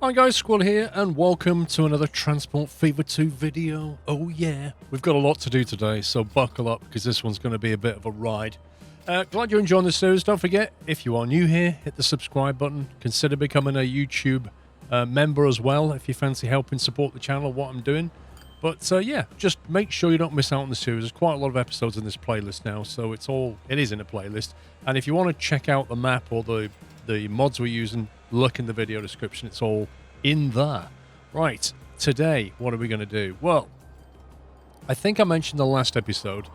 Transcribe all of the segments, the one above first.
Hi guys, Squall here, and welcome to another Transport Fever 2 video. Oh yeah, we've got a lot to do today, so buckle up because this one's going to be a bit of a ride. Glad you're enjoying the series. Don't forget, if you are new here, hit the subscribe button. Consider becoming a YouTube member as well if you fancy helping support the channel, what I'm doing. But yeah, just make sure you don't miss out on the series. There's quite a lot of episodes in this playlist now, so it is in a playlist. And if you want to check out the map or the mods we're using, look in the video description. It's all in there. Right, today, what are we going to do? Well, I think I mentioned in the last episode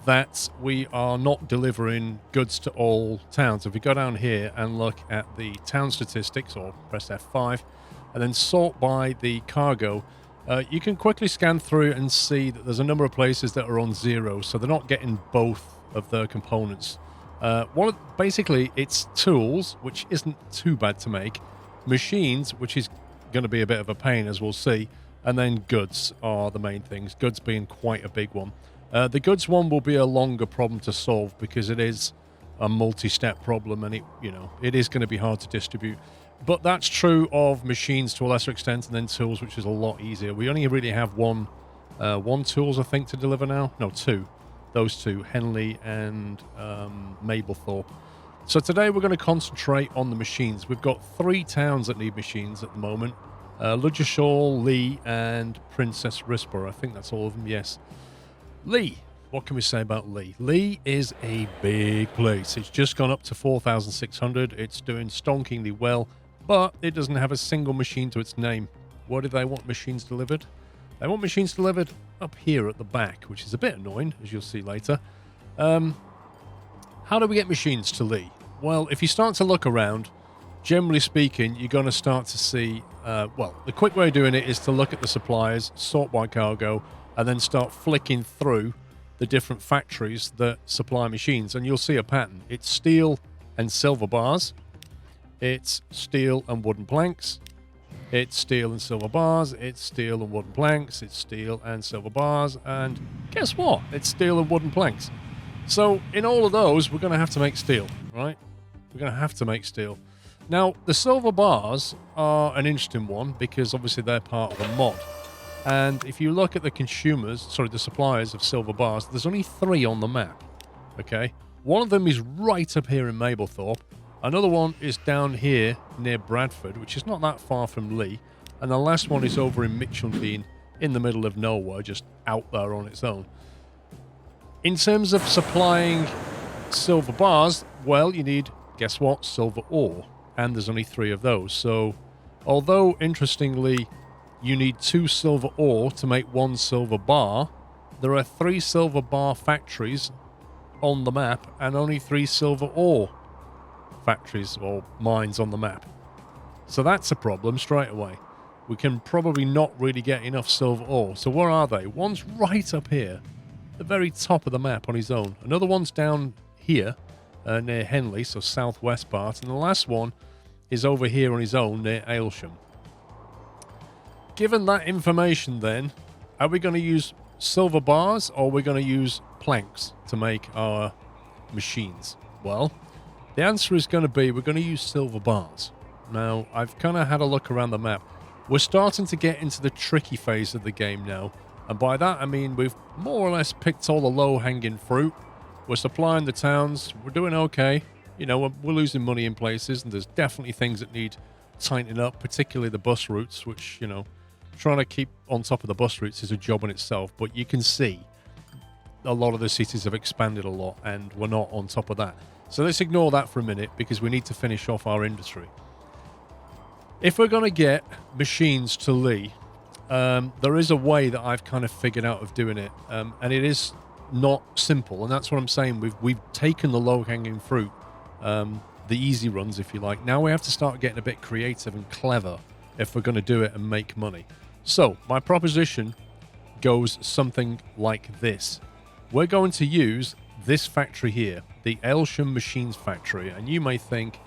that we are not delivering goods to all towns. If we go down here and look at the town statistics, or press F5, and then sort by the cargo, you can quickly scan through and see that there's a number of places that are on 0, so they're not getting both of their components. Basically, it's tools, which isn't too bad to make, machines, which is going to be a bit of a pain, as we'll see, and then goods are the main things, goods being quite a big one. The goods one will be a longer problem to solve because it is a multi-step problem, and it is going to be hard to distribute. But that's true of machines to a lesser extent, and then tools, which is a lot easier. We only really have one tools, I think, to deliver now. No, two. Those two, Henley and Mablethorpe. So today we're going to concentrate on the machines. We've got 3 towns that need machines at the moment. Ludgershall, Lee, and Princess Risborough. I think that's all of them, yes. Lee. What can we say about Lee? Lee is a big place. It's just gone up to 4,600. It's doing stonkingly well, but it doesn't have a single machine to its name. Where do they want machines delivered? They want machines delivered up here at the back, which is a bit annoying, as you'll see later. How do we get machines to Lee? Well, if you start to look around, generally speaking, you're going to start to see, the quick way of doing it is to look at the suppliers, sort by cargo, and then start flicking through the different factories that supply machines, and you'll see a pattern. It's steel and silver bars. It's steel and wooden planks. It's steel and silver bars. It's steel and wooden planks. It's steel and silver bars. And guess what? It's steel and wooden planks. So in all of those, we're going to have to make steel, right? We're going to have to make steel. Now, the silver bars are an interesting one because obviously they're part of a mod. And if you look at the suppliers of silver bars, there's only 3 on the map, okay? One of them is right up here in Mablethorpe. Another one is down here near Bradford, which is not that far from Lee. And the last one is over in Mitcheldean, in the middle of nowhere, just out there on its own. In terms of supplying silver bars, well, you need, guess what, silver ore. And there's only 3 of those. So, although, interestingly, you need 2 silver ore to make 1 silver bar, there are 3 silver bar factories on the map and only 3 silver ore factories or mines on the map. So that's a problem straight away. We can probably not really get enough silver ore. So where are they? One's right up here, the very top of the map on his own. Another one's down here near Henley, so southwest part. And the last one is over here on his own near Aylsham. Given that information then, are we going to use silver bars or are we going to use planks to make our machines? Well, the answer is going to be we're going to use silver bars. Now, I've kind of had a look around the map. We're starting to get into the tricky phase of the game now. And by that, I mean we've more or less picked all the low-hanging fruit. We're supplying the towns. We're doing okay. We're losing money in places, and there's definitely things that need tightening up, particularly the bus routes, which, trying to keep on top of the bus routes is a job in itself. But you can see a lot of the cities have expanded a lot, and we're not on top of that. So let's ignore that for a minute because we need to finish off our industry. If we're going to get machines to Lee, there is a way that I've kind of figured out of doing it, and it is not simple. And that's what I'm saying. We've taken the low-hanging fruit, the easy runs, if you like. Now we have to start getting a bit creative and clever if we're going to do it and make money. So my proposition goes something like this. We're going to use this factory here, the Aylsham Machines Factory, and you may think,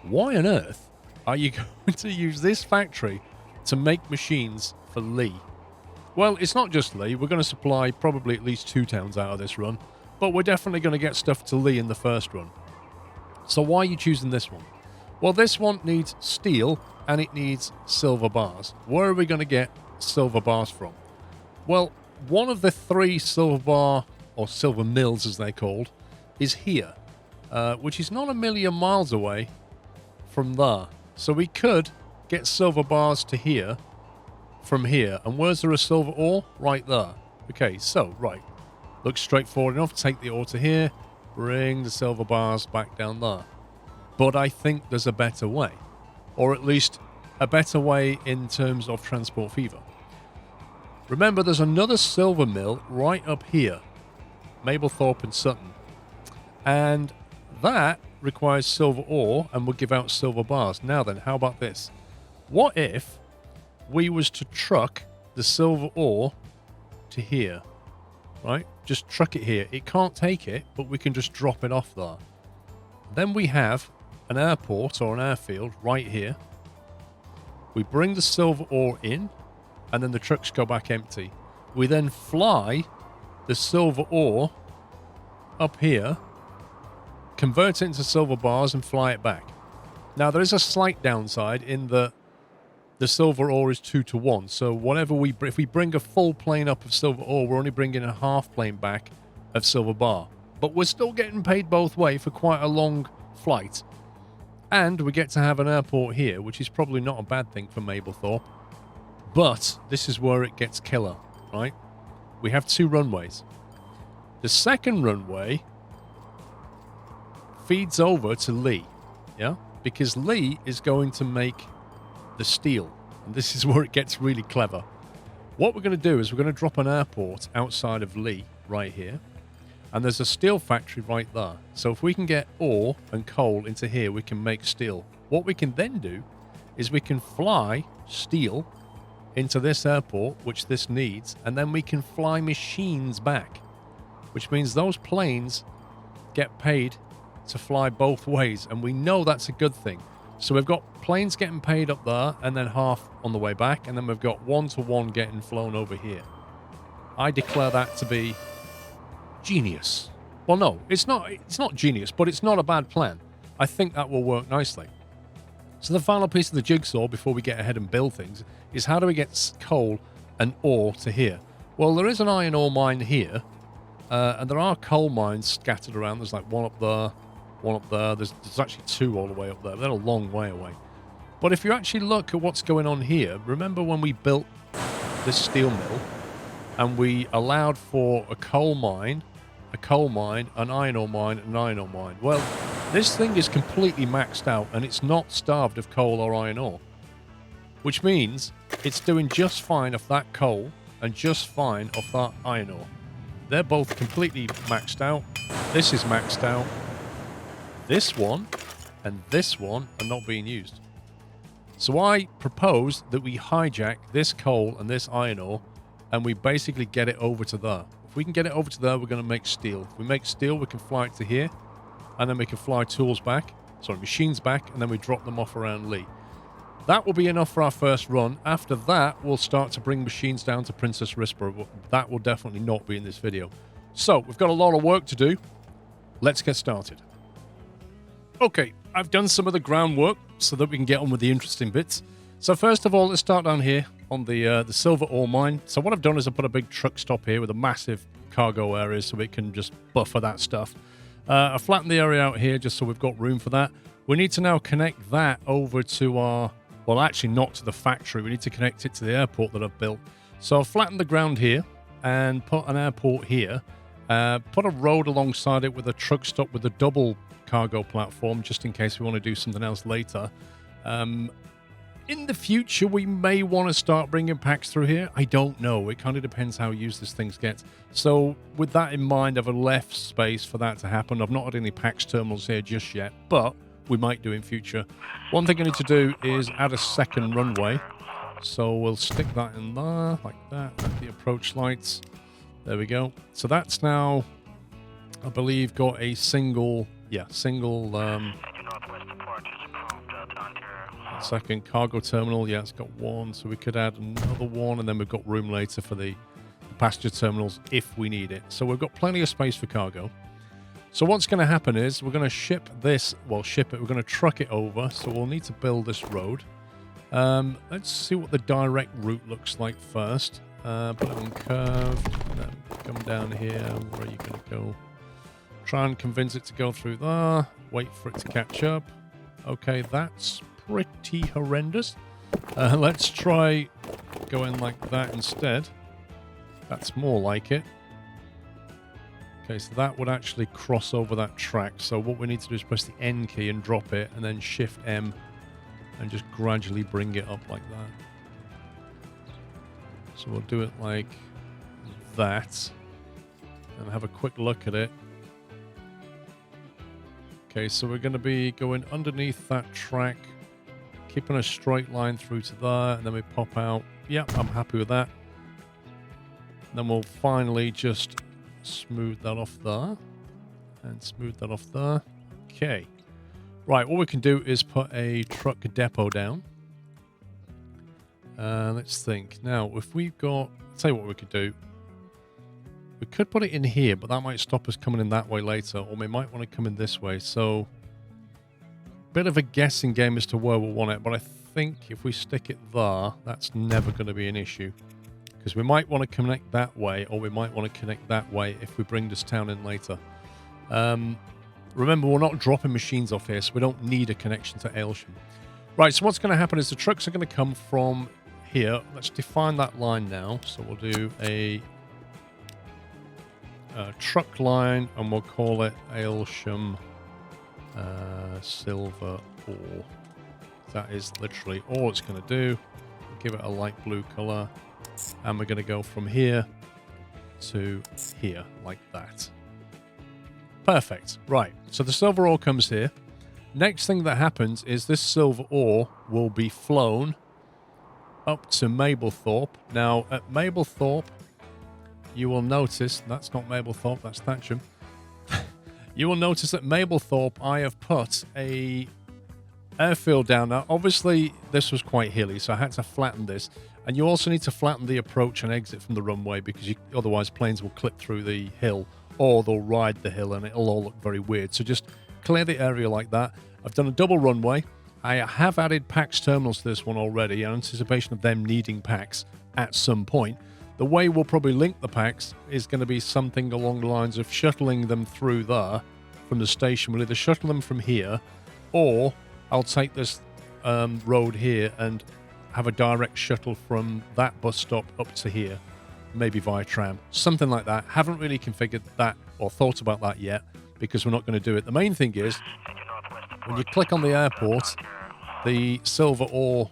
why on earth are you going to use this factory to make machines for Lee? Well, it's not just Lee. We're going to supply probably at least 2 towns out of this run, but we're definitely going to get stuff to Lee in the first run. So why are you choosing this one? Well, this one needs steel and it needs silver bars. Where are we going to get silver bars from? Well, one of the 3 silver bar, or silver mills as they're called, is here, which is not a million miles away from there. So we could get silver bars to here from here. And where's there a silver ore? Right there. Okay, so, right. Looks straightforward enough. Take the ore to here, bring the silver bars back down there. But I think there's a better way. Or at least a better way in terms of transport fever. Remember, there's another silver mill right up here. Mablethorpe and Sutton. And that requires silver ore and will give out silver bars. Now then, how about this? What if we was to truck the silver ore to here? Right? Just truck it here. It can't take it, but we can just drop it off there. Then we have an airport or an airfield right here. We bring the silver ore in, and then the trucks go back empty. We then fly the silver ore up here, convert it into silver bars, and fly it back. Now, there is a slight downside in that the silver ore is 2 to 1. So whatever if we bring a full plane up of silver ore, we're only bringing a half plane back of silver bar. But we're still getting paid both ways for quite a long flight. And we get to have an airport here, which is probably not a bad thing for Mablethorpe. But this is where it gets killer, right? We have 2 runways. The second runway feeds over to Lee, yeah? Because Lee is going to make the steel. And this is where it gets really clever. What we're going to do is we're going to drop an airport outside of Lee right here. And there's a steel factory right there. So if we can get ore and coal into here, we can make steel. What we can then do is we can fly steel into this airport, which this needs, and then we can fly machines back, which means those planes get paid to fly both ways, and we know that's a good thing. So we've got planes getting paid up there, and then half on the way back, and then we've got 1-to-1 getting flown over here. I declare that to be genius. Well, no, it's not genius, but it's not a bad plan. I think that will work nicely. So the final piece of the jigsaw before we get ahead and build things is how do we get coal and ore to here? Well, there is an iron ore mine here, and there are coal mines scattered around. There's like one up there, one up there. There's actually 2 all the way up there. They're a long way away. But if you actually look at what's going on here, remember when we built this steel mill and we allowed for a coal mine, an iron ore mine, an iron ore mine. Well, this thing is completely maxed out and it's not starved of coal or iron ore, which means it's doing just fine off that coal and just fine off that iron ore. They're both completely maxed out. This is maxed out. This one and this one are not being used. So I propose that we hijack this coal and this iron ore and we basically get it over to there. If we can get it over to there, we're going to make steel. If we make steel, we can fly it to here, and then we can fly machines back, and then we drop them off around Lee. That will be enough for our first run. After that, we'll start to bring machines down to Princess Rispa. That will definitely not be in this video. So, we've got a lot of work to do. Let's get started. Okay, I've done some of the groundwork so that we can get on with the interesting bits. So first of all, let's start down here on the silver ore mine. So what I've done is I put a big truck stop here with a massive cargo area so we can just buffer that stuff. I flattened the area out here just so we've got room for that. We need to now connect that over to our, well, actually not to the factory. We need to connect it to the airport that I've built. So I've flattened the ground here and put an airport here. Put a road alongside it with a truck stop with a double cargo platform just in case we want to do something else later. In the future, we may want to start bringing packs through here. I don't know. It kind of depends how used this thing gets. So with that in mind, I've left space for that to happen. I've not had any packs terminals here just yet, but we might do in future. One thing I need to do is add a second runway. So we'll stick that in there like that. The approach lights. There we go. So that's now, I believe, got a single second cargo terminal. Yeah, it's got one, so we could add another one, and then we've got room later for the passenger terminals if we need it. So we've got plenty of space for cargo. So what's going to happen is we're going to ship this, well, ship it, we're going to truck it over. So we'll need to build this road. Let's see what the direct route looks like first. Put it on curved, and then come down here. Where are you going to go? Try and convince it to go through there. Wait for it to catch up. Okay, that's pretty horrendous. Let's try going like that instead. That's more like it. Okay, so that would actually cross over that track. So what we need to do is press the N key and drop it, and then Shift M and just gradually bring it up like that. So we'll do it like that and have a quick look at it. Okay, so we're going to be going underneath that track, keeping a straight line through to there, and then we pop out. Yep, I'm happy with that. And then we'll finally just smooth that off there and smooth that off there. Okay. Right, what we can do is put a truck depot down. Let's think. Now, if we've got... I'll tell you what we could do. We could put it in here, but that might stop us coming in that way later, or we might want to come in this way. So, bit of a guessing game as to where we'll want it, but I think if we stick it there, that's never going to be an issue. Because we might want to connect that way, or we might want to connect that way if we bring this town in later. Remember, we're not dropping machines off here, so we don't need a connection to Aylsham. Right, so what's going to happen is the trucks are going to come from here. Let's define that line now. So we'll do a truck line, and we'll call it Aylsham Silver Ore. That is literally all it's going to do. Give it a light blue color. And we're going to go from here to here, like that. Perfect. Right, so the silver ore comes here. Next thing that happens is this silver ore will be flown up to Mablethorpe. Now, at Mablethorpe, you will notice... That's not Mablethorpe, that's Thatcham. You will notice at Mablethorpe, I have put a airfield down. Now, obviously, this was quite hilly, so I had to flatten this. And you also need to flatten the approach and exit from the runway, because otherwise planes will clip through the hill, or they'll ride the hill and it'll all look very weird. So just clear the area like that. I've done a double runway. I have added PAX terminals to this one already in anticipation of them needing PAX at some point. The way we'll probably link the PAX is going to be something along the lines of shuttling them through there from the station. We'll either shuttle them from here, or I'll take this road here and have a direct shuttle from that bus stop up to here, maybe via tram, something like that. Haven't really configured that or thought about that yet, because we're not going to do it. The main thing is, when you click on the airport, the silver ore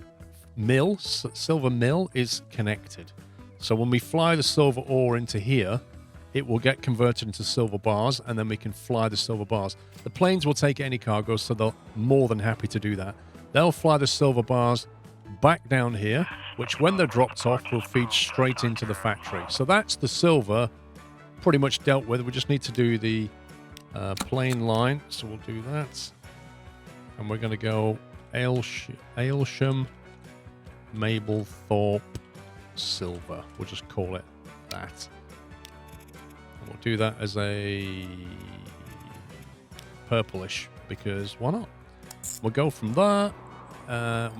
mill, silver mill is connected. So when we fly the silver ore into here, it will get converted into silver bars, and then we can fly the silver bars. The planes will take any cargo, so they're more than happy to do that. They'll fly the silver bars back down here, which when they're dropped off will feed straight into the factory. So that's the silver pretty much dealt with. We just need to do the plane line, so we'll do that. And we're going to go Aylsham, Mablethorpe, Silver. We'll just call it that. And we'll do that as a purplish, because why not? We'll go from there.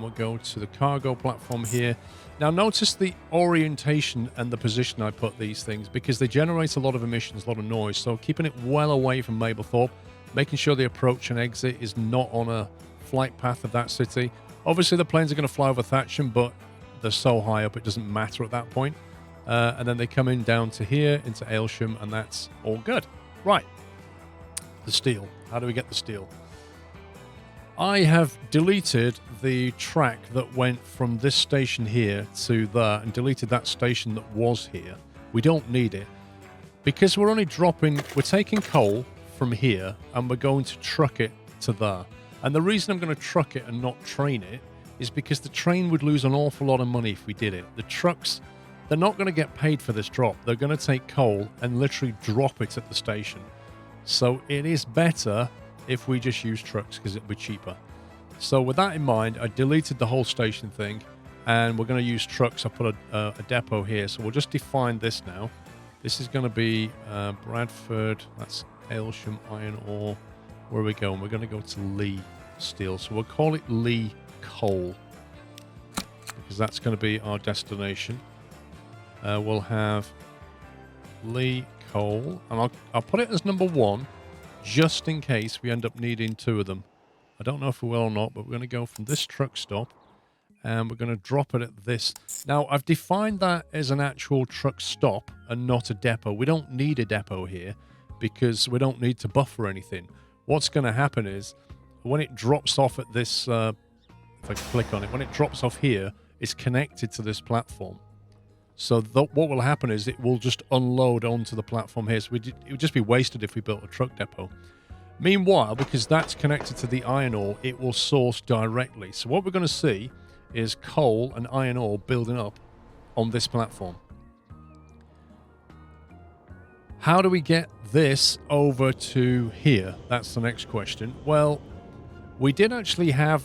We'll go to the cargo platform here. Now notice the orientation and the position I put these things, because they generate a lot of emissions, a lot of noise. So keeping it well away from Mablethorpe, making sure the approach and exit is not on a flight path of that city. Obviously the planes are going to fly over Thatcham, but they're so high up it doesn't matter at that point. And then they come in down to here into Aylsham, and that's all good. Right. The steel. How do we get the steel? I have deleted the track that went from this station here to there, and deleted that station that was here. We don't need it, because we're only dropping, we're taking coal from here and we're going to truck it to there. And the reason I'm going to truck it and not train it is because the train would lose an awful lot of money if we did it. The trucks, they're not going to get paid for this drop. They're going to take coal and literally drop it at the station. So it is better if we just use trucks, because it'll be cheaper. So with that in mind, I deleted the whole station thing, and we're going to use trucks. I put a depot here, so we'll just define this now. This is going to be Bradford, that's Aylsham iron ore. Where are we going? We're going to go to Lee Steel. So we'll call it Lee Coal, because that's going to be our destination. We'll have Lee Coal, and I'll put it as number 1, just in case we end up needing 2 of them. I don't know if we will or not, but we're going to go from this truck stop, and we're going to drop it at this. Now, I've defined that as an actual truck stop and not a depot. We don't need a depot here because we don't need to buffer anything. What's going to happen is when it drops off at this, if I click on it, when it drops off here, it's connected to this platform. So what will happen is it will just unload onto the platform here. So it would just be wasted if we built a truck depot. Meanwhile, because that's connected to the iron ore, it will source directly. So what we're going to see is coal and iron ore building up on this platform. How do we get this over to here? That's the next question. Well, we did actually have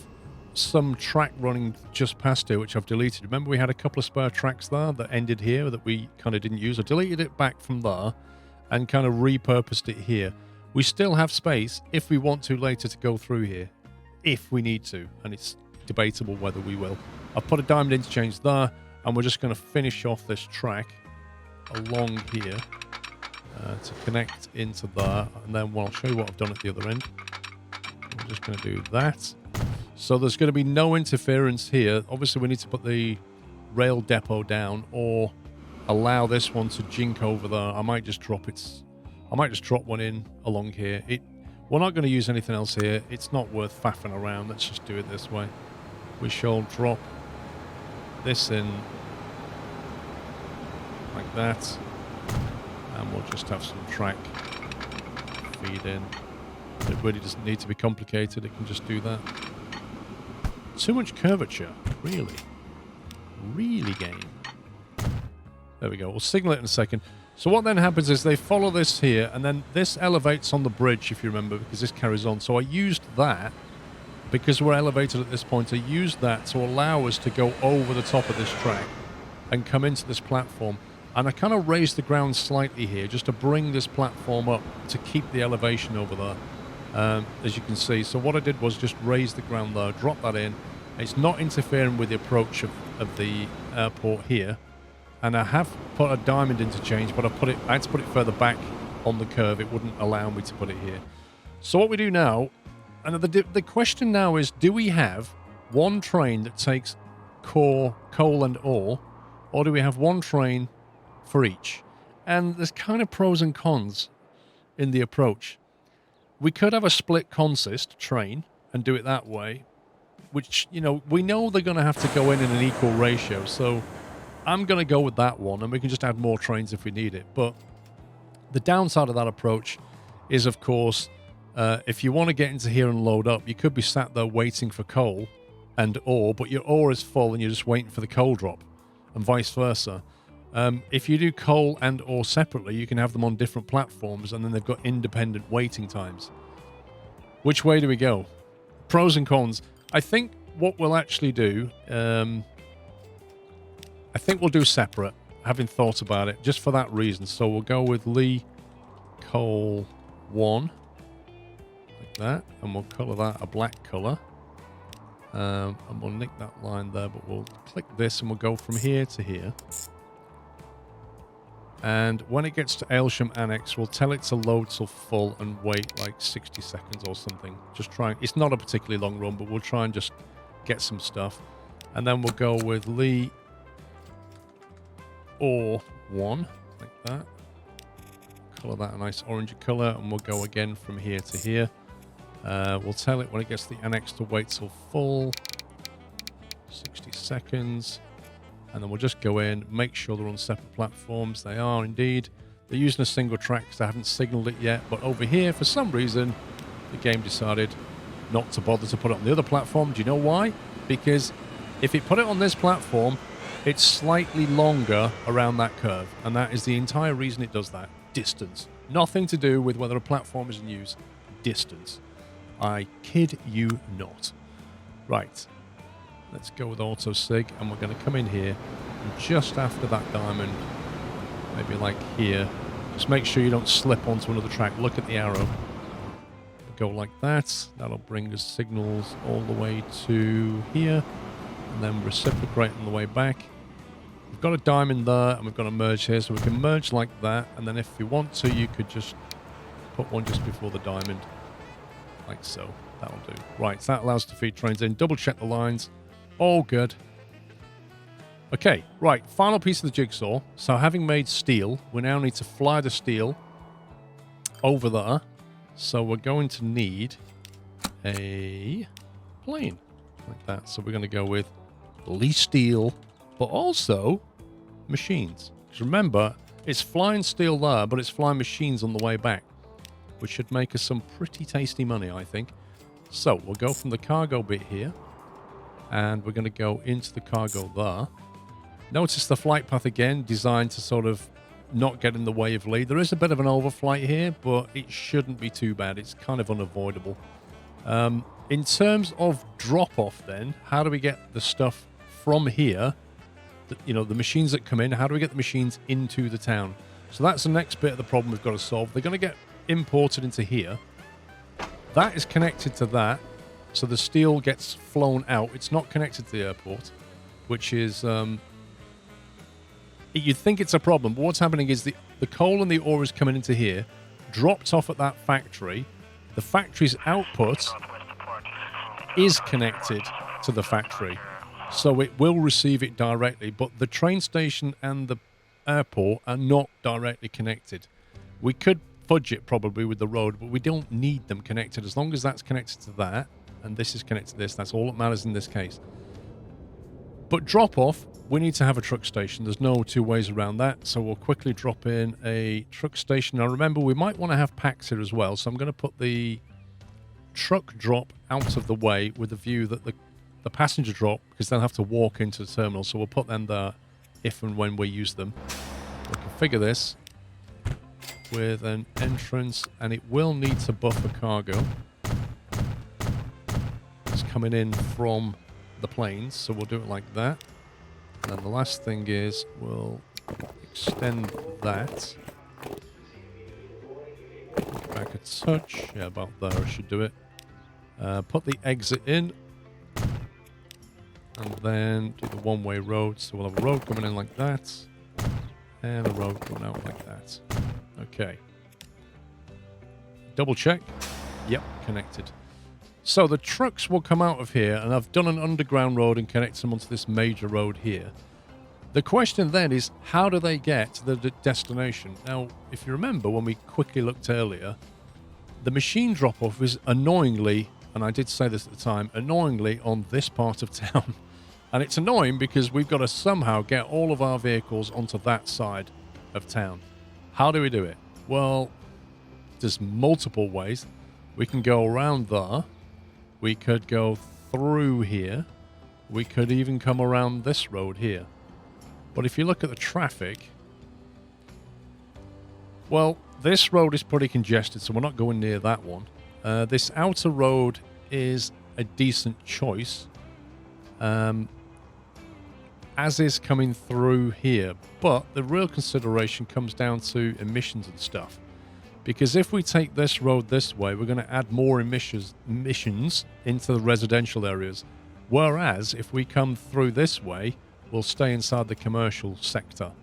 some track running just past here, which I've deleted. Remember, we had a couple of spare tracks there that ended here that we kind of didn't use. I deleted it back from there and kind of repurposed it here. We still have space if we want to later to go through here, if we need to, and it's debatable whether we will. I've put a diamond interchange there, and we're just going to finish off this track along here to connect into there, and then I'll show you what I've done at the other end. I'm just going to do that. So there's going to be no interference here. Obviously, we need to put the rail depot down or allow this one to jink over there. I might just drop one in along here. We're not going to use anything else here. It's not worth faffing around. Let's just do it this way. We shall drop this in like that, and we'll just have some track feed in. It really doesn't need to be complicated. It can just do that. Too much curvature, really game. There we go. We'll signal it in a second. So what then happens is they follow this here, and then this elevates on the bridge, if you remember, because this carries on. So I used that, because we're elevated at this point, I used that to allow us to go over the top of this track and come into this platform. And I kind of raised the ground slightly here just to bring this platform up to keep the elevation over there, as you can see. So what I did was just raise the ground there, drop that in. It's not interfering with the approach of the airport here. And I have put a diamond interchange, but I had to put it further back on the curve. It wouldn't allow me to put it here. So what we do now, and the question now is, do we have one train that takes coal and ore, or do we have one train for each? And there's kind of pros and cons in the approach. We could have a split consist train and do it that way, which, you know, we know they're going to have to go in an equal ratio, so I'm going to go with that one, and we can just add more trains if we need it. But the downside of that approach is, of course, if you want to get into here and load up, you could be sat there waiting for coal and ore, but your ore is full and you're just waiting for the coal drop, and vice versa. If you do coal and ore separately, you can have them on different platforms, and then they've got independent waiting times. Which way do we go? Pros and cons. I think what we'll actually do, I think we'll do separate, having thought about it, just for that reason. So we'll go with Lee Coal 1, like that, and we'll colour that a black colour. And we'll nick that line there, but we'll click this and we'll go from here to here. And when it gets to Aylsham Annex, we'll tell it to load till full and wait like 60 seconds or something. Just try. It's not a particularly long run, but we'll try and just get some stuff. And then we'll go with Lee Ore 1, like that. Colour that a nice orangey colour, and we'll go again from here to here. We'll tell it when it gets to the annex to wait till full, 60 seconds. And then we'll just go in, make sure they're on separate platforms. They are indeed. They're using a single track because I haven't signalled it yet. But over here, for some reason, the game decided not to bother to put it on the other platform. Do you know why? Because if it put it on this platform, it's slightly longer around that curve. And that is the entire reason it does that. Distance. Nothing to do with whether a platform is in use. Distance. I kid you not. Right. Let's go with auto sig, and we're going to come in here, and just after that diamond, maybe like here, Just make sure you don't slip onto another track. Look at the arrow. Go like that. That'll bring us signals all the way to here. And then reciprocate on the way back. We've got a diamond there, and we've got a merge here. So we can merge like that. And then if you want to, you could just put one just before the diamond. Like so. That'll do. Right, so that allows us to feed trains in. Double check the lines. All good. Okay, right. Final piece of the jigsaw. So having made steel, we now need to fly the steel over there. So we're going to need a plane like that. So we're going to go with least steel, but also machines. Because remember, it's flying steel there, but it's flying machines on the way back, which should make us some pretty tasty money, I think. So we'll go from the cargo bit here, and we're going to go into the cargo there. Notice the flight path again, designed to sort of not get in the way of lead. There is a bit of an overflight here, but it shouldn't be too bad. It's kind of unavoidable. In terms of drop-off then, how do we get the stuff from here, the machines that come in, how do we get the machines into the town? So that's the next bit of the problem we've got to solve. They're going to get imported into here. That is connected to that, so the steel gets flown out. It's not connected to the airport, which is... you'd think it's a problem, but what's happening is the coal and the ore is coming into here, dropped off at that factory. The factory's output is connected to the factory, so it will receive it directly, but the train station and the airport are not directly connected. We could fudge it probably with the road, but we don't need them connected. As long as that's connected to that, and this is connected to this, that's all that matters in this case. But drop off, we need to have a truck station. There's no two ways around that, so we'll quickly drop in a truck station. Now remember, we might want to have packs here as well, so I'm going to put the truck drop out of the way with the view that the passenger drop, because they'll have to walk into the terminal, so we'll put them there if and when we use them. We'll configure this with an entrance, and it will need to buffer cargo. It's coming in from the planes, so we'll do it like that. And then the last thing is we'll extend that back a touch. Yeah, about there I should do it. Put the exit in, and then do the one-way road. So we'll have a road coming in like that, and a road coming out like that. Okay. Double check. Yep, connected. So the trucks will come out of here, and I've done an underground road and connect them onto this major road here. The question then is, how do they get to the destination? Now, if you remember when we quickly looked earlier, the machine drop-off is annoyingly, and I did say this at the time, annoyingly on this part of town. And it's annoying because we've got to somehow get all of our vehicles onto that side of town. How do we do it? Well, there's multiple ways. We can go around there. We could go through here. We could even come around this road here. But if you look at the traffic, well, this road is pretty congested, so we're not going near that one. This outer road is a decent choice, as is coming through here. But the real consideration comes down to emissions and stuff. Because if we take this road this way, we're going to add more emissions into the residential areas. Whereas, if we come through this way, we'll stay inside the commercial sector.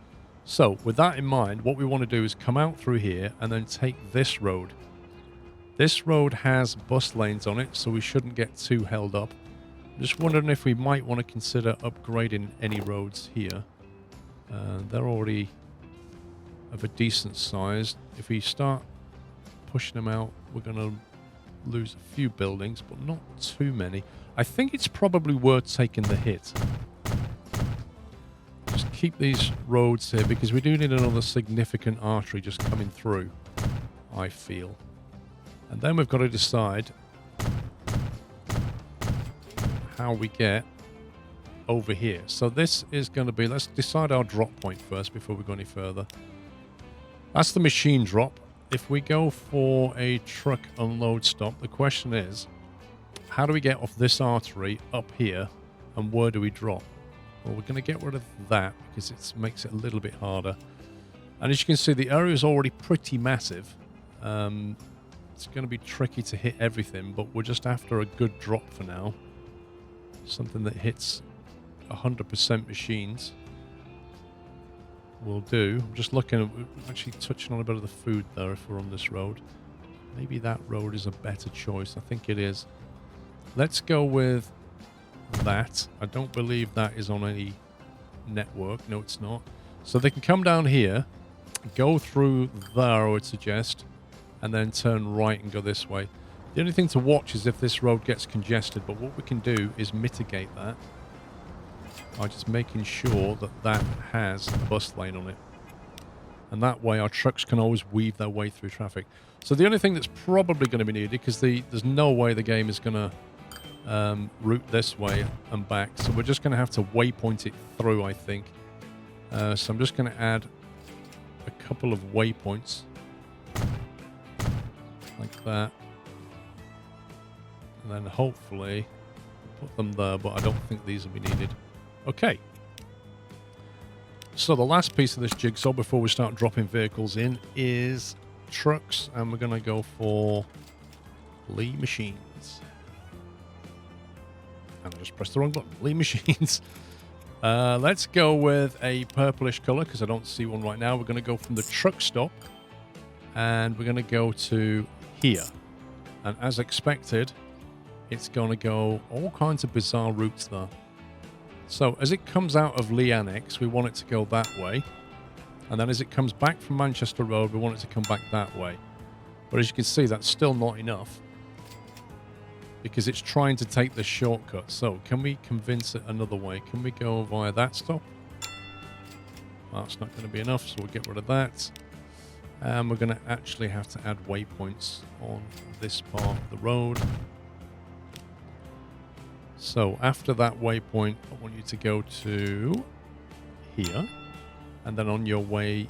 So, with that in mind, what we want to do is come out through here and then take this road. This road has bus lanes on it, so we shouldn't get too held up. I'm just wondering if we might want to consider upgrading any roads here. They're already of a decent size. If we start pushing them out, we're going to lose a few buildings, but not too many. I think it's probably worth taking the hit. Just keep these roads here, because we do need another significant artery just coming through, I feel. And then we've got to decide how we get over here. So this is going to be, let's decide our drop point first before we go any further. That's the machine drop. If we go for a truck unload stop, the question is, how do we get off this artery up here, and where do we drop? Well, we're going to get rid of that because it makes it a little bit harder. And as you can see, the area is already pretty massive. It's going to be tricky to hit everything, but we're just after a good drop for now. Something that hits 100% machines will do. I'm just looking at, we're actually touching on a bit of the food there if we're on this road. Maybe that road is a better choice. I think it is. Let's go with that. I don't believe that is on any network. No, it's not. So they can come down here, go through there, I would suggest, and then turn right and go this way. The only thing to watch is if this road gets congested, but what we can do is mitigate that by just making sure that that has a bus lane on it. And that way our trucks can always weave their way through traffic. So the only thing that's probably going to be needed, because there's no way the game is going to route this way and back, so we're just going to have to waypoint it through, I think. So I'm just going to add a couple of waypoints like that, and then hopefully put them there, but I don't think these will be needed. Okay, so the last piece of this jigsaw before we start dropping vehicles in is trucks, and we're going to go for Lee Machines. And I just pressed the wrong button. Lee Machines. Let's go with a purplish color because I don't see one right now. We're going to go from the truck stop and we're going to go to here. And as expected, it's going to go all kinds of bizarre routes there. So as it comes out of Lee Annex, we want it to go that way. And then as it comes back from Manchester Road, we want it to come back that way. But as you can see, that's still not enough because it's trying to take the shortcut. So can we convince it another way? Can we go via that stop? That's not going to be enough, so we'll get rid of that. And we're going to actually have to add waypoints on this part of the road. So after that waypoint, I want you to go to here. And then on your way,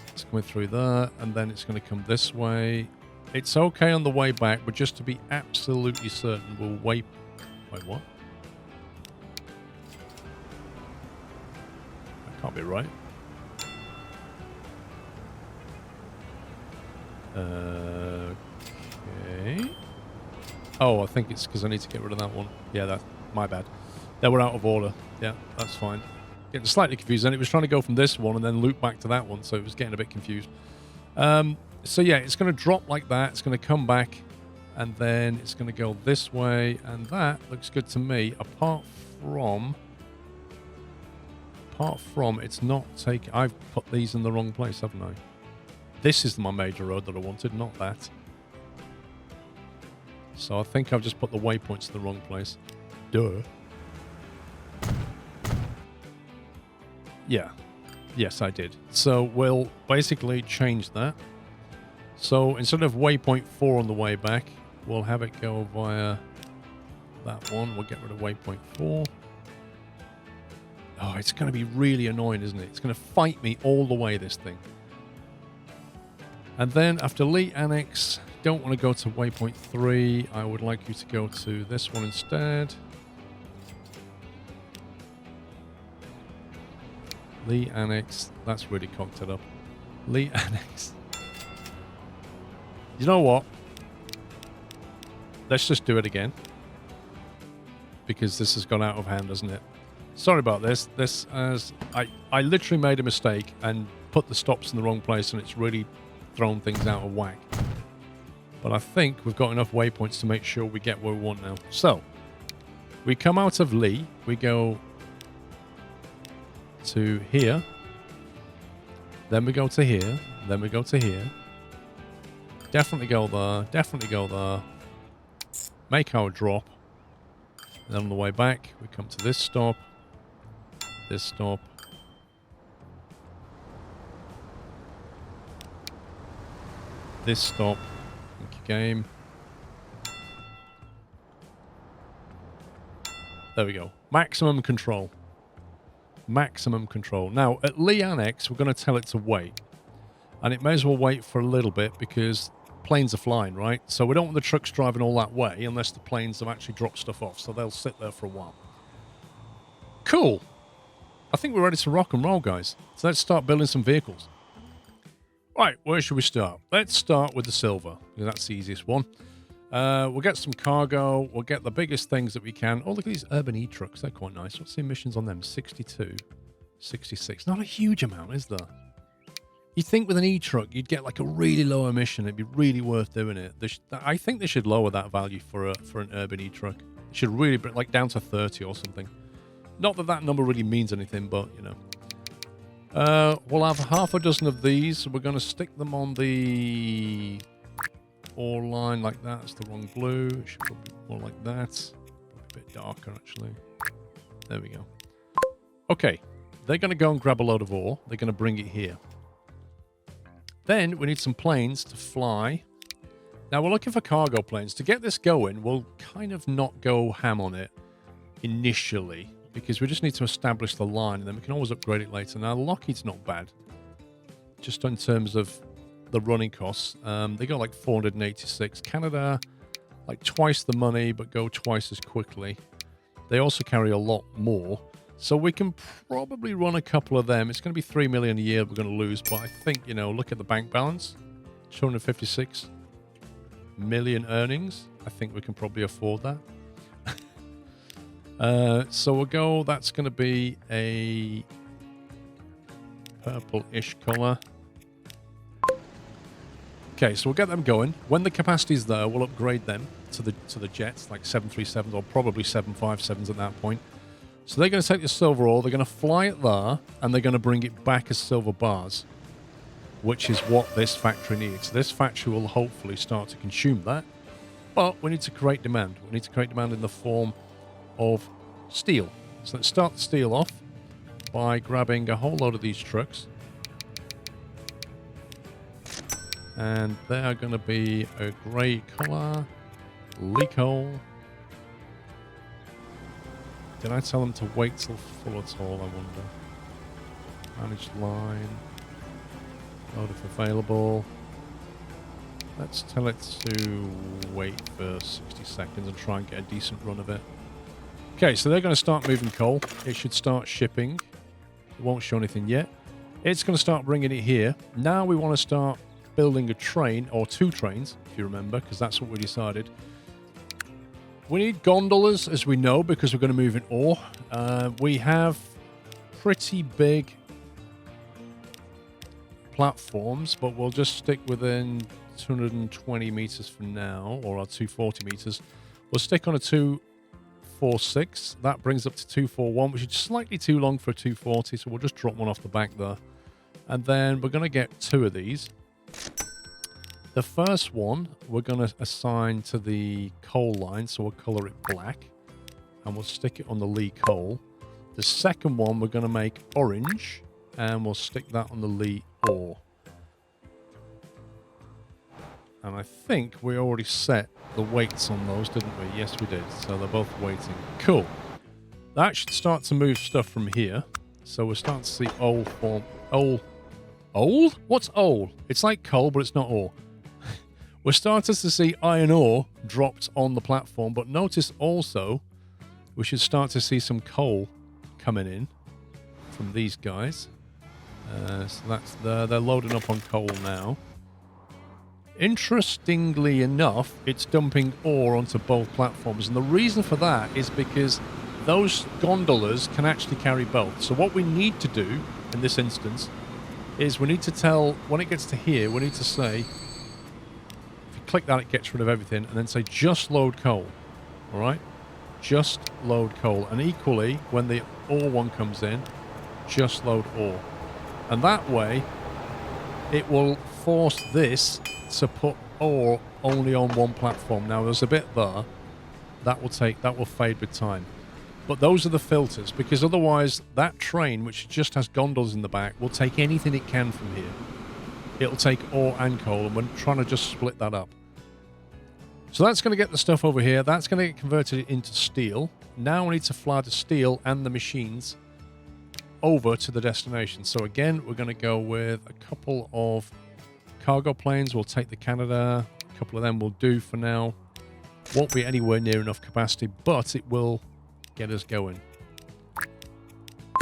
it's going through there. And then it's going to come this way. It's okay on the way back, but just to be absolutely certain, we'll wait. Wait, what? That can't be right. Okay. Oh, I think it's because I need to get rid of that one. Yeah, that's my bad. They were out of order. Yeah, that's fine. Getting slightly confused. And it was trying to go from this one and then loop back to that one, so it was getting a bit confused. So yeah, it's going to drop like that. It's going to come back, and then it's going to go this way, and that looks good to me. Apart from it's not taking. I've put these in the wrong place, haven't I? This is my major road that I wanted, not that. So I think I've just put the waypoints in the wrong place. Duh. Yeah. Yes, I did. So we'll basically change that. So instead of waypoint 4 on the way back, we'll have it go via that one. We'll get rid of waypoint 4. Oh, it's going to be really annoying, isn't it? It's going to fight me all the way, this thing. And then after Lee Annex, don't want to go to waypoint 3. I would like you to go to this one instead. Lee Annex. That's really cocked it up. Lee Annex. You know what? Let's just do it again. Because this has gone out of hand, hasn't it? Sorry about this. I literally made a mistake and put the stops in the wrong place, and it's really thrown things out of whack. But I think we've got enough waypoints to make sure we get where we want now. So, we come out of Lee. We go to here. Then we go to here. Then we go to here. Definitely go there. Definitely go there. Make our drop. And then on the way back, we come to this stop. This stop. This stop. Thank you, game. There we go. Maximum control. Maximum control. Now, at Lee Annex, we're going to tell it to wait. And it may as well wait for a little bit because planes are flying, right? So we don't want the trucks driving all that way unless the planes have actually dropped stuff off. So they'll sit there for a while. Cool. I think we're ready to rock and roll, guys. So let's start building some vehicles. Right, where should we start? Let's start with the silver, because that's the easiest one. We'll get some cargo. We'll get the biggest things that we can. Oh, look at these urban e-trucks. They're quite nice. What's the emissions on them? 62, 66. Not a huge amount, is there? You'd think with an e-truck, you'd get like a really low emission. It'd be really worth doing it. I think they should lower that value for an urban e-truck. It should really be like down to 30 or something. Not that that number really means anything, but, you know. We'll have half a dozen of these. We're going to stick them on the ore line like that. It's the wrong blue. It should probably be more like that. Probably a bit darker, actually. There we go. Okay. They're going to go and grab a load of ore. They're going to bring it here. Then we need some planes to fly. Now we're looking for cargo planes. To get this going, we'll kind of not go ham on it initially, because we just need to establish the line, and then we can always upgrade it later. Now Lockheed's not bad, just in terms of the running costs. They go like 486. Canada, like twice the money, but go twice as quickly. They also carry a lot more. So we can probably run a couple of them. It's going to be 3 million a year we're going to lose, but I think, you know, look at the bank balance. 256 million earnings. I think we can probably afford that. So we'll go, that's going to be a purple-ish color. Okay, so we'll get them going. When the capacity's there, we'll upgrade them to the jets, like 737s or probably 757s at that point. So they're going to take the silver ore, they're going to fly it there, and they're going to bring it back as silver bars, which is what this factory needs. This factory will hopefully start to consume that, but we need to create demand. We need to create demand in the form of steel. So let's start the steel off by grabbing a whole load of these trucks. And they are going to be a grey colour, leak hole. Did I tell them to wait till full at all, I wonder? Managed line. Load if available. Let's tell it to wait for 60 seconds and try and get a decent run of it. Okay, so they're going to start moving coal. It should start shipping. It won't show anything yet. It's going to start bringing it here. Now we want to start building a train, or 2 trains, if you remember, because that's what we decided. We need gondolas, as we know, because we're going to move in ore. We have pretty big platforms, but we'll just stick within 220 meters for now, or our 240 meters. We'll stick on a 246. That brings up to 241, which is slightly too long for a 240, so we'll just drop one off the back there. And then we're going to get 2 of these. The first one we're going to assign to the coal line, so we'll color it black, and we'll stick it on the Lee coal. The second one we're going to make orange, and we'll stick that on the Lee ore. And I think we already set the weights on those, didn't we? Yes, we did. So they're both weighting. Cool. That should start to move stuff from here. So we're starting to see ore form. Ore? What's ore? It's like coal, but it's not ore. We're starting to see iron ore dropped on the platform, but notice also we should start to see some coal coming in from these guys. So that's there. They're loading up on coal now. Interestingly enough, it's dumping ore onto both platforms, and the reason for that is because those gondolas can actually carry both. So what we need to do in this instance is we need to tell, when it gets to here, we need to say, click that, it gets rid of everything, and then say just load coal. All right, just load coal. And equally, when the ore one comes in, just load ore. And that way it will force this to put ore only on one platform. Now there's a bit there that will fade with time, but those are the filters, because otherwise that train, which just has gondolas in the back, will take anything it can from here. It'll take ore and coal, and we're trying to just split that up. So that's going to get the stuff over here. That's going to get converted into steel. Now we need to fly the steel and the machines over to the destination. So again, we're going to go with a couple of cargo planes. We'll take the Canada. A couple of them will do for now. Won't be anywhere near enough capacity, but it will get us going.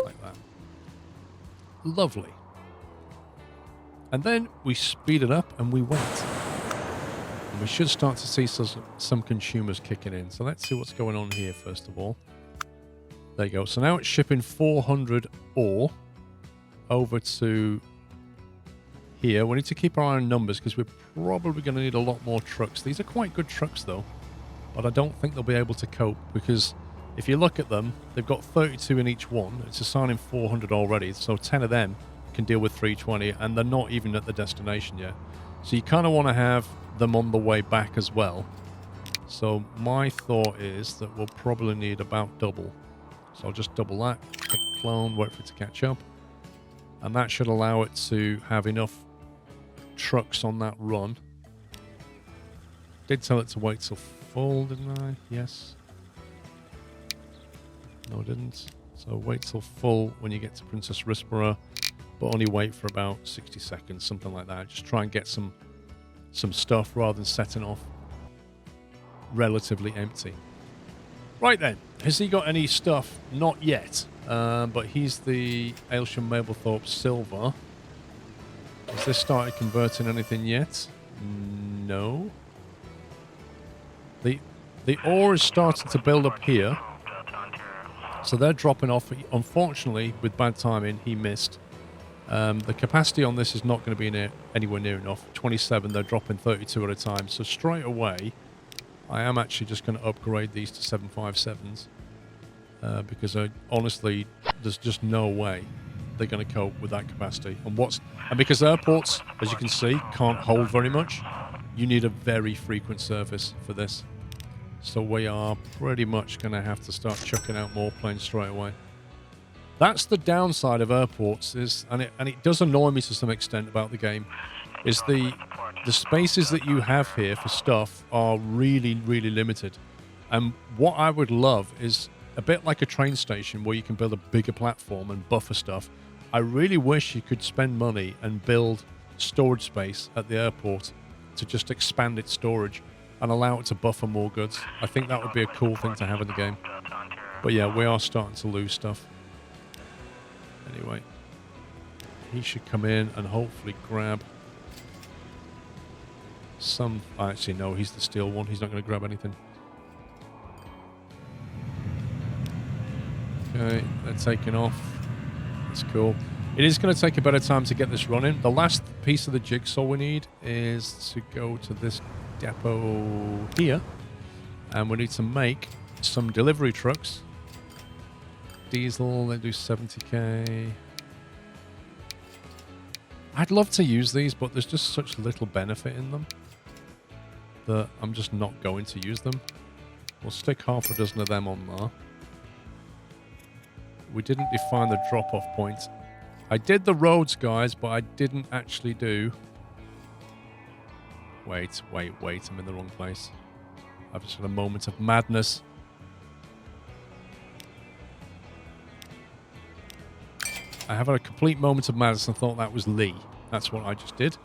Like that. Lovely. And then we speed it up and we wait. And we should start to see some consumers kicking in. So let's see what's going on here first of all. There you go. So now it's shipping 400 ore over to here. We need to keep our eye on numbers because we're probably going to need a lot more trucks. These are quite good trucks though, but I don't think they'll be able to cope because if you look at them, they've got 32 in each one. It's assigning 400 already, so 10 of them can deal with 320, and they're not even at the destination yet. So you kind of want to have them on the way back as well. So my thought is that we'll probably need about double. So I'll just double that, click clone, wait for it to catch up. And that should allow it to have enough trucks on that run. Did tell it to wait till full, didn't I? Yes. No, I didn't. So wait till full when you get to Princess Rispera, but only wait for about 60 seconds, something like that. Just try and get some stuff rather than setting off relatively empty. Right then, has he got any stuff? Not yet, but he's the Aylsham Mablethorpe Silver. Has this started converting anything yet? No. The ore is starting to build up here. So they're dropping off. Unfortunately, with bad timing, he missed. The capacity on this is not going to be anywhere near enough. 27, they're dropping 32 at a time. So straight away, I am actually just going to upgrade these to 757s. Because honestly, there's just no way they're going to cope with that capacity. And because airports, as you can see, can't hold very much, you need a very frequent service for this. So we are pretty much going to have to start chucking out more planes straight away. That's the downside of airports, and it does annoy me to some extent about the game, is the spaces that you have here for stuff are really, really limited. And what I would love is a bit like a train station where you can build a bigger platform and buffer stuff. I really wish you could spend money and build storage space at the airport to just expand its storage and allow it to buffer more goods. I think that would be a cool thing to have in the game. But yeah, we are starting to lose stuff. Anyway, he should come in and hopefully grab some... Actually, no, he's the steel one. He's not going to grab anything. Okay, they're taking off. That's cool. It is going to take a bit of time to get this running. The last piece of the jigsaw we need is to go to this depot here, and we need to make some delivery trucks. Diesel, they do 70k. I'd love to use these, but there's just such little benefit in them that I'm just not going to use them. We'll stick half a dozen of them on there. We didn't define the drop-off point. I did the roads, guys, but I didn't actually do... Wait, I'm in the wrong place. I've just had a moment of madness. I have had a complete moment of madness and thought that was Lee. That's what I just did.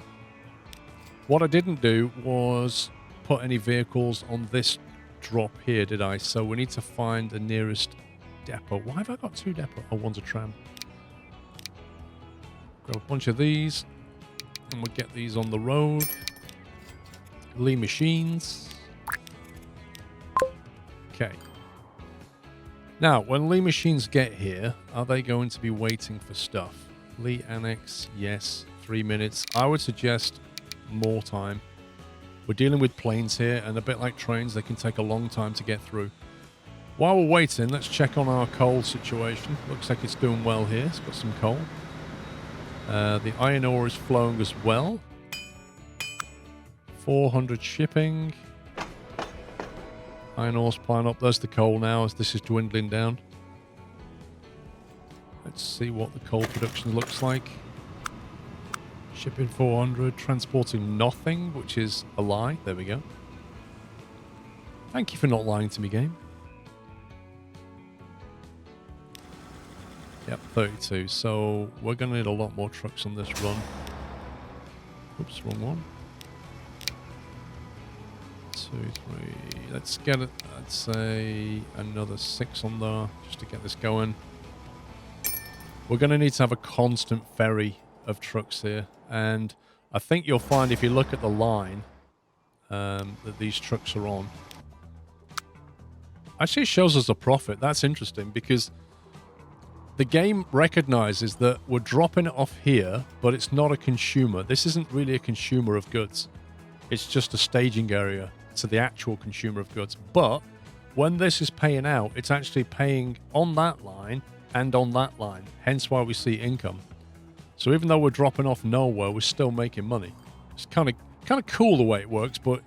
What I didn't do was put any vehicles on this drop here, did I? So we need to find the nearest depot. Why have I got two depots? Oh, one's a tram. Grab a bunch of these, and we'll get these on the road. Lee machines. Okay. Now, when Lee machines get here, are they going to be waiting for stuff? Lee annex, yes, 3 minutes. I would suggest more time. We're dealing with planes here, and a bit like trains, they can take a long time to get through. While we're waiting, let's check on our coal situation. Looks like it's doing well here. It's got some coal. The iron ore is flowing as well. 400 shipping. Iron ore's piling up. There's the coal now as this is dwindling down. Let's see what the coal production looks like. Shipping 400, transporting nothing, which is a lie. There we go. Thank you for not lying to me, game. Yep, 32. So we're going to need a lot more trucks on this run. Oops, wrong one. 2, 3. Let's get it. I'd say another 6 on there just to get this going. we're going to need to have a constant ferry of trucks here. And I think you'll find if you look at the line that these trucks are on, actually it shows us a profit. That's interesting because the game recognizes that we're dropping it off here, but it's not a consumer. This isn't really a consumer of goods. It's just a staging area to the actual consumer of goods. But when this is paying out, it's actually paying on that line and on that line. Hence why we see income. So even though we're dropping off nowhere, we're still making money. It's kind of cool the way it works, but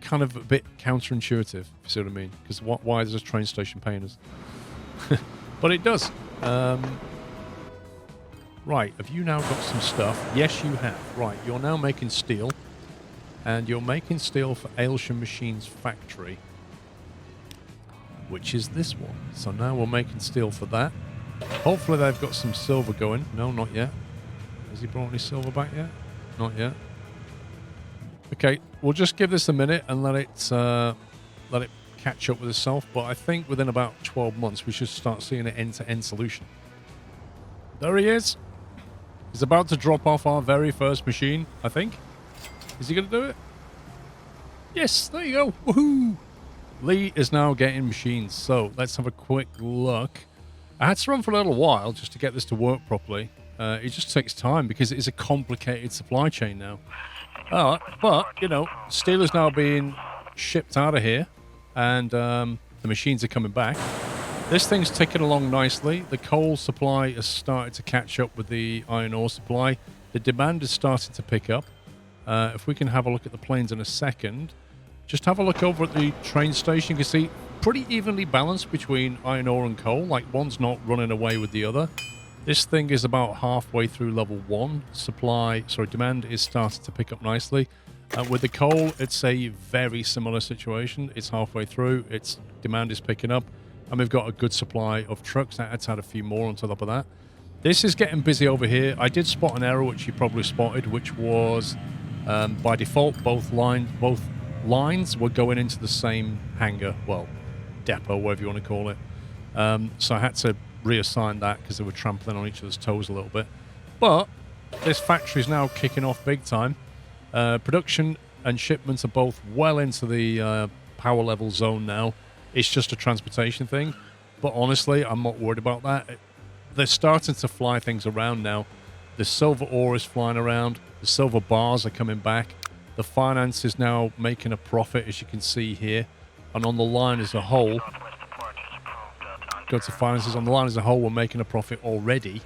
kind of a bit counterintuitive, if you see what I mean. Because why is a train station paying us? But it does. Right, have you now got some stuff? Yes, you have. Right, you're now making steel. And you're making steel for Aylsham Machines Factory, which is this one. So now we're making steel for that. Hopefully they've got some silver going. No, not yet. Has he brought any silver back yet? Not yet. Okay, we'll just give this a minute and let it catch up with itself. But I think within about 12 months we should start seeing an end-to-end solution. There he is. He's about to drop off our very first machine, I think. Is he going to do it? Yes, there you go. Woohoo! Lee is now getting machines. So let's have a quick look. I had to run for a little while just to get this to work properly. It just takes time because it is a complicated supply chain now. But, you know, steel is now being shipped out of here and the machines are coming back. This thing's ticking along nicely. The coal supply has started to catch up with the iron ore supply. The demand is starting to pick up. If we can have a look at the planes in a second, just have a look over at the train station. You can see pretty evenly balanced between iron ore and coal. Like one's not running away with the other. This thing is about halfway through level 1. Demand is starting to pick up nicely. With the coal, it's a very similar situation. It's halfway through. Its demand is picking up. And we've got a good supply of trucks. Let's add a few more on top of that. This is getting busy over here. I did spot an error, which you probably spotted, which was by default, both lines were going into the same hangar, well, depot, whatever you want to call it. So I had to reassign that because they were trampling on each other's toes a little bit. But this factory is now kicking off big time. Production and shipments are both well into the power level zone now. It's just a transportation thing. But honestly, I'm not worried about that. They're starting to fly things around now. The silver ore is flying around. The silver bars are coming back. The finance is now making a profit, as you can see here. And on the line as a whole, go to finances. On the line as a whole, we're making a profit already.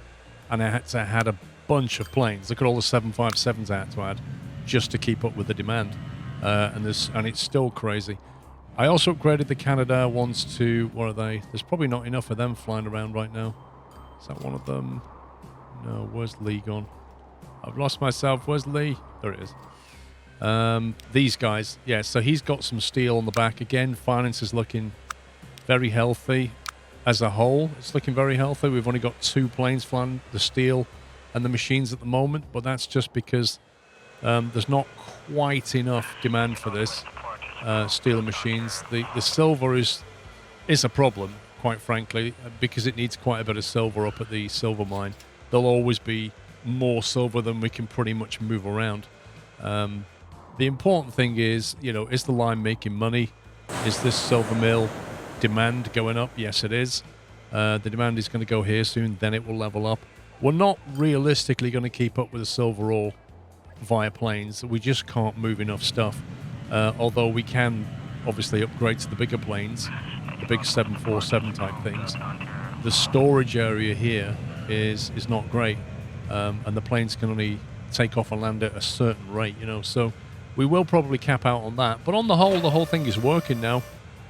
And I had to add a bunch of planes. Look at all the 757s I had to add just to keep up with the demand. And it's still crazy. I also upgraded the Canada ones to, what are they? There's probably not enough of them flying around right now. Is that one of them? No, where's Lee gone? I've lost myself. Where's Lee? There it is. These guys. Yeah, so he's got some steel on the back. Again, finance is looking very healthy. As a whole, it's looking very healthy. We've only got 2 planes flying, the steel and the machines at the moment, but that's just because there's not quite enough demand for this steel and machines. The silver is a problem, quite frankly, because it needs quite a bit of silver up at the silver mine. There'll always be more silver than we can pretty much move around. The important thing is, you know, is the line making money? Is this silver mill demand going up? Yes, it is. The demand is going to go here soon, then it will level up. We're not realistically going to keep up with the silver ore via planes. We just can't move enough stuff. Although we can obviously upgrade to the bigger planes, the big 747 type things. The storage area here is not great, and the planes can only take off and land at a certain rate, you know. So we will probably cap out on that. But on the whole thing is working now.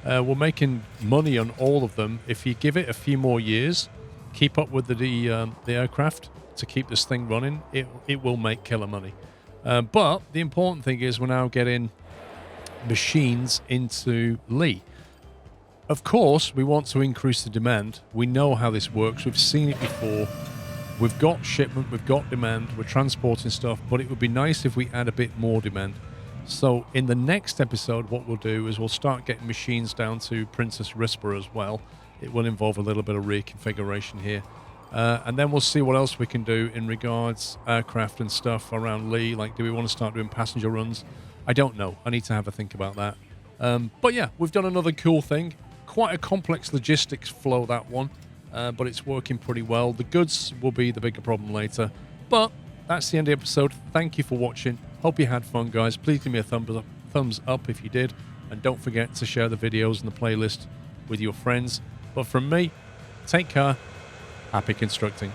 We're making money on all of them. If you give it a few more years, keep up with the aircraft to keep this thing running, it will make killer money. But the important thing is we're now getting machines into Lee. Of course, we want to increase the demand. We know how this works. We've seen it before. We've got shipment, we've got demand, we're transporting stuff, but it would be nice if we add a bit more demand. So in the next episode, what we'll do is we'll start getting machines down to Princess Rispa as well. It will involve a little bit of reconfiguration here. And then we'll see what else we can do in regards aircraft and stuff around Lee. Like, do we want to start doing passenger runs? I don't know. I need to have a think about that. But yeah, we've done another cool thing. Quite a complex logistics flow, that one. But it's working pretty well. The goods will be the bigger problem later. But that's the end of the episode. Thank you for watching. Hope you had fun, guys. Please give me a thumbs up if you did. And don't forget to share the videos and the playlist with your friends. But from me, take care. Happy constructing.